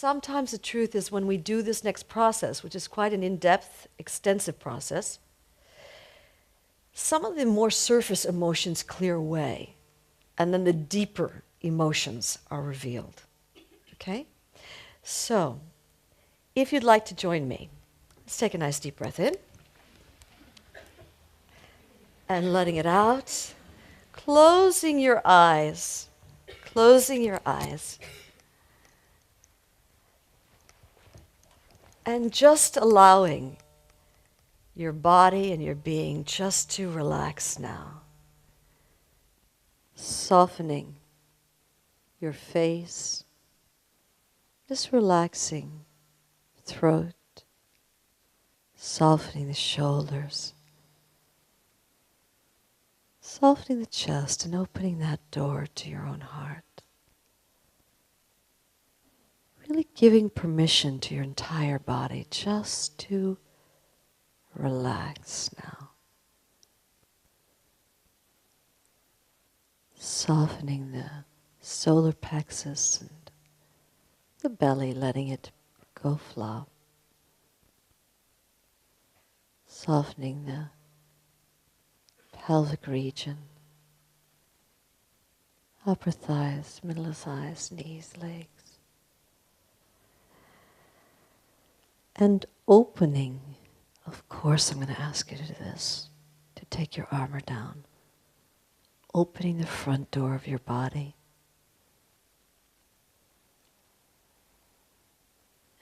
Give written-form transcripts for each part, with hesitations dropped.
sometimes the truth is when we do this next process, which is quite an in-depth, extensive process, some of the more surface emotions clear away, and then the deeper emotions are revealed. Okay? So, if you'd like to join me, let's take a nice deep breath in. And letting it out. Closing your eyes. Closing your eyes. And just allowing your body and your being just to relax now. Softening your face. Just relaxing throat. Softening the shoulders. Softening the chest and opening that door to your own heart. Really giving permission to your entire body just to relax now. Softening the solar plexus and the belly, letting it go flop. Softening the pelvic region, upper thighs, middle of thighs, knees, legs. And opening, of course I'm going to ask you to do this, to take your armor down. Opening the front door of your body.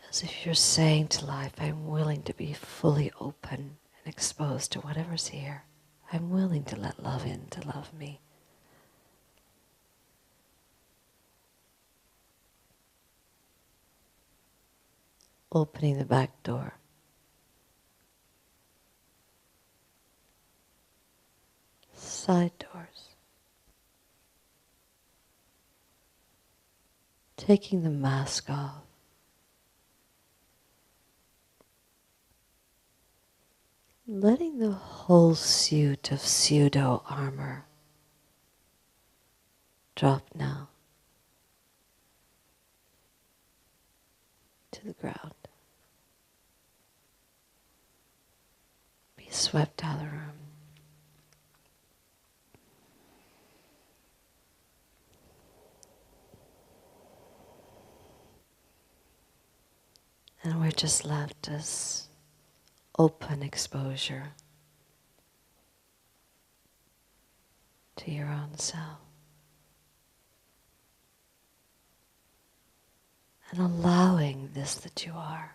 As if you're saying to life, I'm willing to be fully open and exposed to whatever's here. I'm willing to let love in to love me. Opening the back door. Side doors. Taking the mask off. Letting the whole suit of pseudo armor drop now to the ground. Be swept out of the room. And we're just left as open exposure to your own self. And allowing this that you are.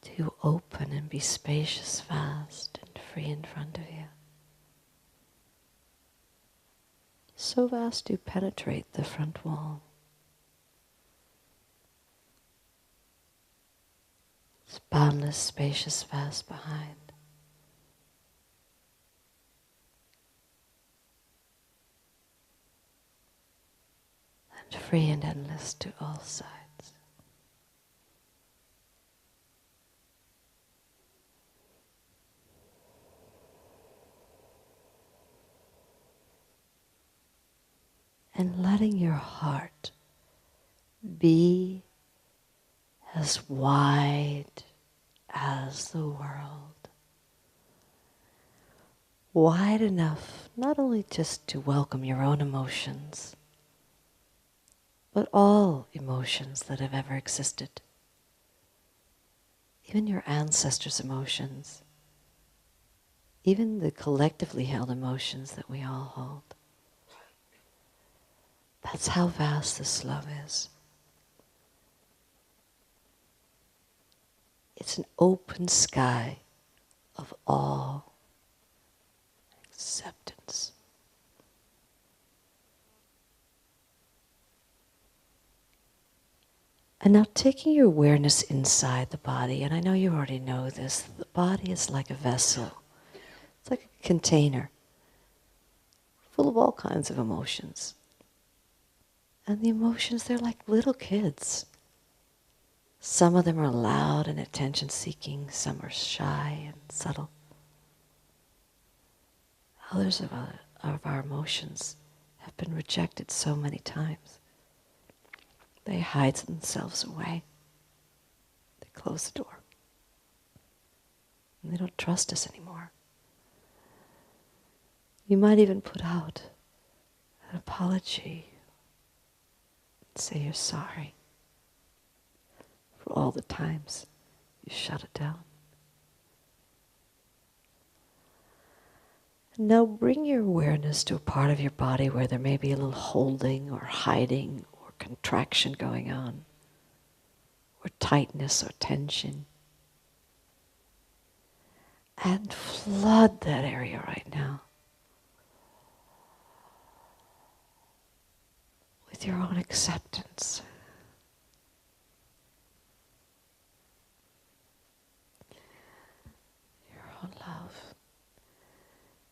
To open and be spacious, vast, and free in front of you. So vast you penetrate the front wall. It's boundless, spacious, vast behind. And free and endless to all sides. And letting your heart be as wide as the world. Wide enough not only just to welcome your own emotions, but all emotions that have ever existed. Even your ancestors' emotions. Even the collectively held emotions that we all hold. That's how vast this love is. It's an open sky of awe, acceptance. And now taking your awareness inside the body, and I know you already know this, the body is like a vessel. It's like a container full of all kinds of emotions. And the emotions, they're like little kids. Some of them are loud and attention-seeking, some are shy and subtle. Others of our emotions have have been rejected so many times. They hide themselves away. They close the door. And they don't trust us anymore. You might even put out an apology and say you're sorry for all the times you shut it down. And now bring your awareness to a part of your body where there may be a little holding or hiding or contraction going on, or tightness or tension. And flood that area right now with your own acceptance. Your own love.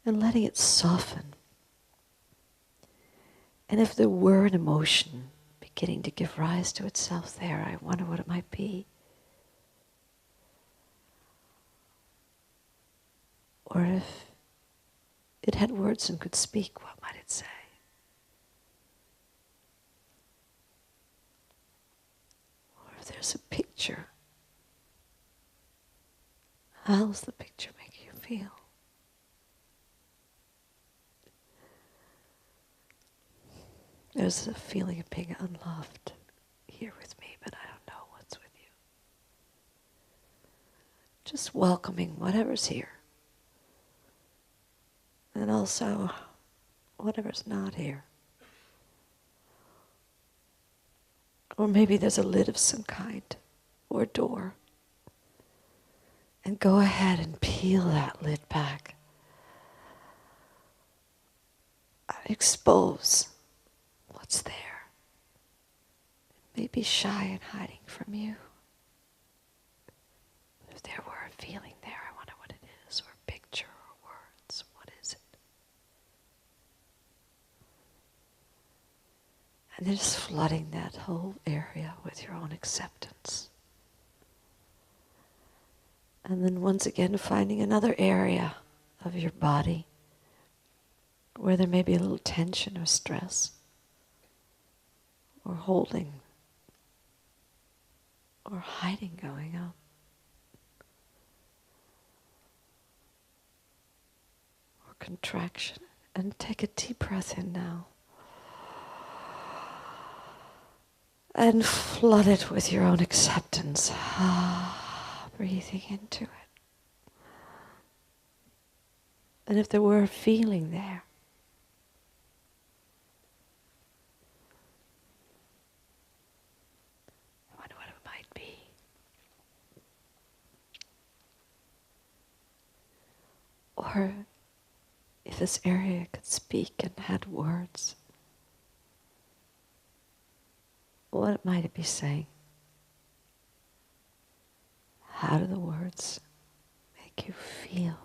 And letting it soften. And if there were an emotion beginning to give rise to itself there, I wonder what it might be. Or if it had words and could speak, what might it say? Or if there's a picture, how's the picture make you feel? There's a feeling of being unloved here with me, but I don't know what's with you. Just welcoming whatever's here. And also whatever's not here. Or maybe there's a lid of some kind, or a door. And go ahead and peel that lid back. Expose what's there. It may be shy and hiding from you. But if there were a feeling there, I wonder what it is, or a picture, or words. What is it? And then just flooding that whole area with your own acceptance. And then once again finding another area of your body where there may be a little tension or stress, or holding, or hiding going on. Or contraction. And take a deep breath in now. And flood it with your own acceptance. Breathing into it. And if there were a feeling there, I wonder what it might be. Or if this area could speak and had words, what might it be saying? How do the words make you feel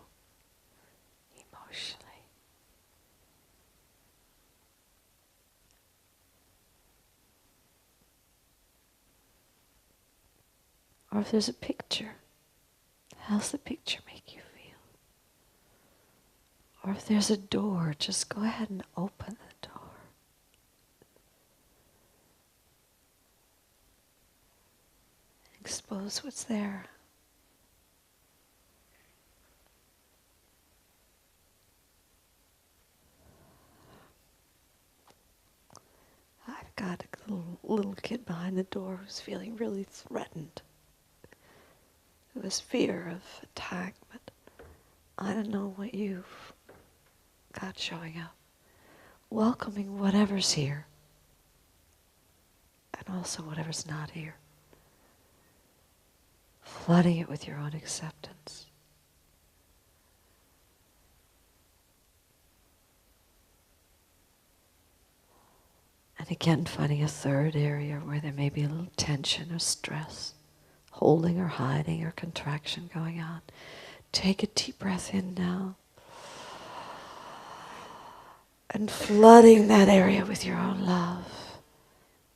emotionally? Or if there's a picture, how's the picture make you feel? Or if there's a door, just go ahead and open the door. Expose what's there. I've got a little kid behind the door who's feeling really threatened. Who has fear of attack, but I don't know what you've got showing up. Welcoming whatever's here. And also whatever's not here. Flooding it with your own acceptance. And again, finding a third area where there may be a little tension or stress, holding or hiding or contraction going on. Take a deep breath in now. And flooding that area with your own love.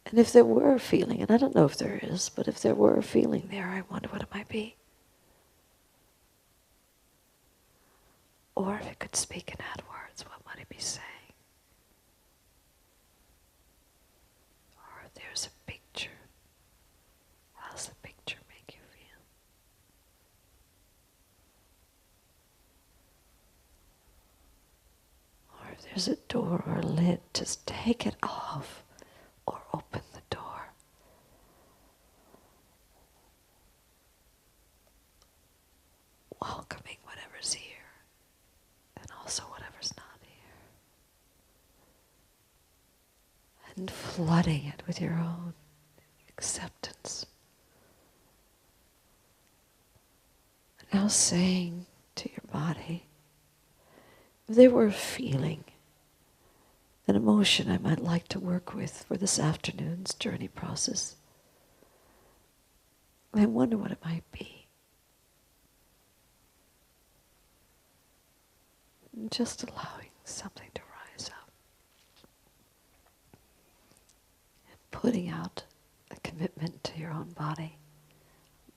And if there were a feeling, and I don't know if there is, but if there were a feeling there, I wonder what it might be. Or if it could speak and add words, what might it be saying? door or lid, just take it off or open the door. Welcoming whatever's here and also whatever's not here. And flooding it with your own acceptance. Now saying to your body, if there were a feeling, an emotion I might like to work with for this afternoon's journey process, I wonder what it might be. And just allowing something to rise up. And putting out a commitment to your own body.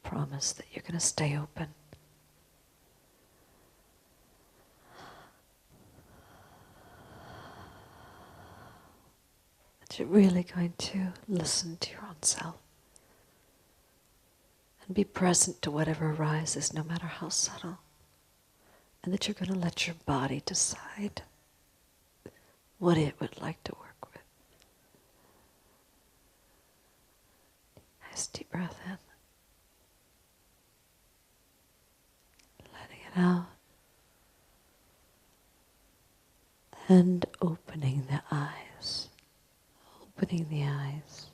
Promise that you're going to stay open. That you're really going to listen to your own self. And be present to whatever arises, no matter how subtle. And that you're going to let your body decide what it would like to work with. Nice deep breath in. Letting it out. And opening the eyes. Opening the eyes.